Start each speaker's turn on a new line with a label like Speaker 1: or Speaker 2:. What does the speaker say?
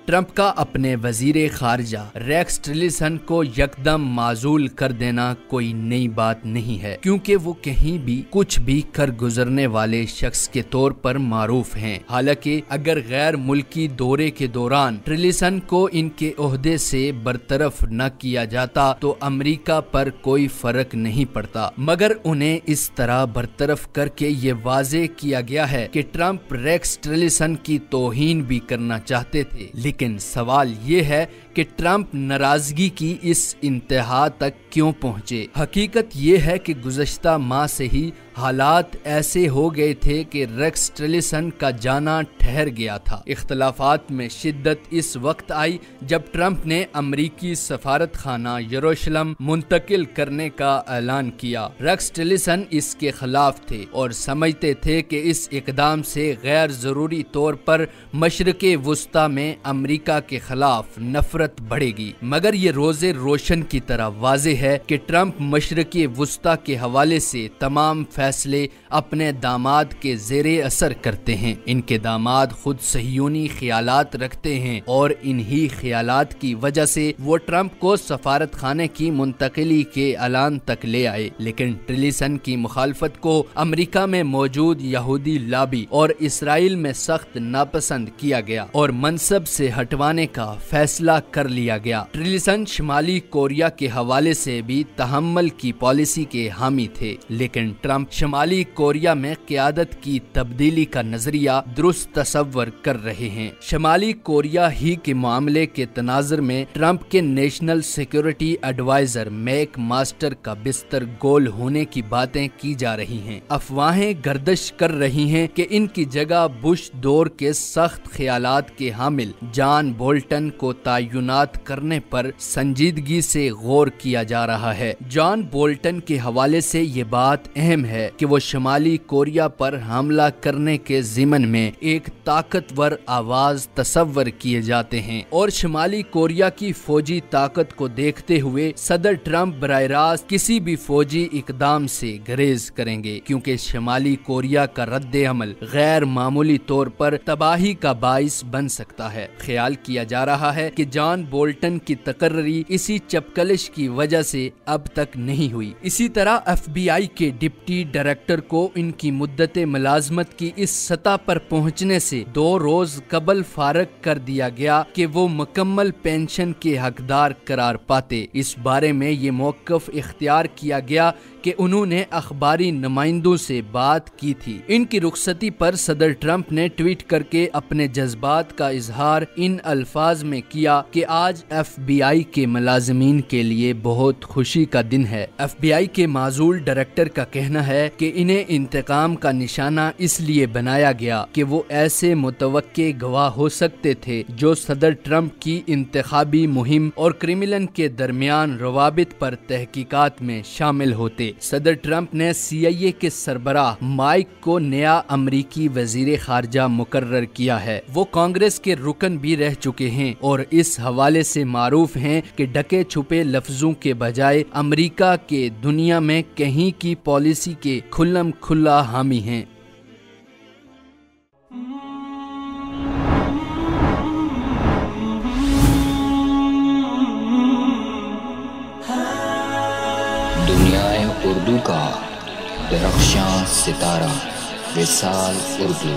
Speaker 1: Trump का अपने वजीर खारजा रेक्स टिलरसन को यकदम माजूल कर देना कोई नई बात नहीं है, क्योंकि वो कहीं भी कुछ भी कर गुजरने वाले शख्स के तौर पर मारूफ हैं। हालांकि अगर गैर मुल्की दौरे के दौरान टिलरसन को इनके ओहदे से बरतरफ न किया जाता तो अमेरिका पर कोई फर्क नहीं पड़ता, मगर उन्हें इस तरह बरतरफ करके ये वाजे किया गया है कि ट्रंप रेक्स टिलरसन की तौहीन भी करना चाहते थे। लेकिन सवाल ये है कि ट्रंप नाराजगी की इस इंतहा तक क्यों पहुंचे। हकीकत ये है कि गुज़श्ता माह से ही हालात ऐसे हो गए थे कि रेक्स टिलरसन का जाना ठहर गया था। इख्तलाफात में शिद्दत इस वक्त आई जब ट्रंप ने अमरीकी सफारत खाना यरूशलेम मुंतकिल करने का ऐलान किया। रेक्स टिलरसन इसके खिलाफ थे और समझते थे कि इस इकदाम से गैर जरूरी तौर पर मशरिक़े वुस्ता में अमरीका के खिलाफ नफरत बढ़ेगी, मगर ये रोज़े रोशन की तरह वाज़े है कि ट्रंप मशरिक़े वुस्ता के हवाले से तमाम फैसले अपने दामाद के ज़ेरे असर करते हैं। इनके दामाद खुद सहियूनी ख्यालात रखते हैं और इन्हीं ख्यालात की वजह से वो ट्रंप को सफारत खाने की मुंतकिली के ऐलान तक ले आए। लेकिन टिलरसन की मुखालफत को अमेरिका में मौजूद यहूदी लॉबी और इसराइल में सख्त नापसंद किया गया और मनसब से हटवाने का फैसला कर लिया गया। टिलरसन शुमाली कोरिया के हवाले से भी तहम्मुल की पॉलिसी के हामी थे, लेकिन ट्रंप शुमाली कोरिया में क़यादत की तब्दीली का नजरिया दुरुस्त तसव्वुर कर रहे हैं। शुमाली कोरिया ही के मामले के तनाजुर में ट्रंप के national security adviser McMaster का बिस्तर गोल होने की बातें की जा रही हैं। अफवाहें गर्दिश कर रही हैं कि इनकी जगह बुश दौर के सख्त ख्यालात के हामिल जॉन बोल्टन को तैनात करने पर संजीदगी से गौर किया जा रहा है। जॉन बोल्टन के हवाले से ये बात अहम है कि वो शुमाली कोरिया पर हमला करने के ज़िमन में एक ताकतवर आवाज तस्वर किए जाते हैं और शुमाली कोरिया की फौजी ताकत को देखते हुए सदर ट्रंप बराह रास्त किसी भी फौजी इकदाम से गुरेज करेंगे, क्योंकि शुमाली कोरिया का रद्द अमल गैर मामूली तौर पर तबाही का बाइस बन सकता है। ख्याल किया जा रहा है कि जॉन बोल्टन की तकर्री इसी चपकलिश की वजह से अब तक नहीं हुई। इसी तरह FBI के डिप्टी डायरेक्टर को इनकी मुद्दत मुलाजमत की इस सतह पर पहुंचने से 2 रोज कबल फारग कर दिया गया कि वो मुकम्मल पेंशन के हकदार करार पाते। इस बारे में ये मौक़िफ़ इख्तियार किया गया कि उन्होंने अखबारी नुमाइंदों से बात की थी। इनकी रुखसती पर सदर ट्रंप ने ट्वीट करके अपने जज्बात का इजहार इन अल्फाज में किया कि आज FBI के मुलाजिमीन के लिए बहुत खुशी का दिन है। FBI के माजूल डायरेक्टर का कहना है कि इन्हें इंतकाम का निशाना इसलिए बनाया गया कि वो ऐसे मुतवक्के गवाह हो सकते थे जो सदर ट्रंप की इंतखाबी मुहिम और क्रिमिनल के दरमियान रवाबित पर तहकीकात में शामिल होते। सदर ट्रंप ने CIA के सरबराह माइक को नया अमरीकी वजीर खारजा मुकर्रर किया है। वो कांग्रेस के रुकन भी रह चुके हैं और इस हवाले से मारूफ हैं कि ढके छुपे लफ्जों के बजाय अमरीका के दुनिया में कहीं की पॉलिसी के खुल्लम खुल्ला हामी हैं।
Speaker 2: दुनियाए उर्दू का दरख्शां सितारा विसाल उर्दू।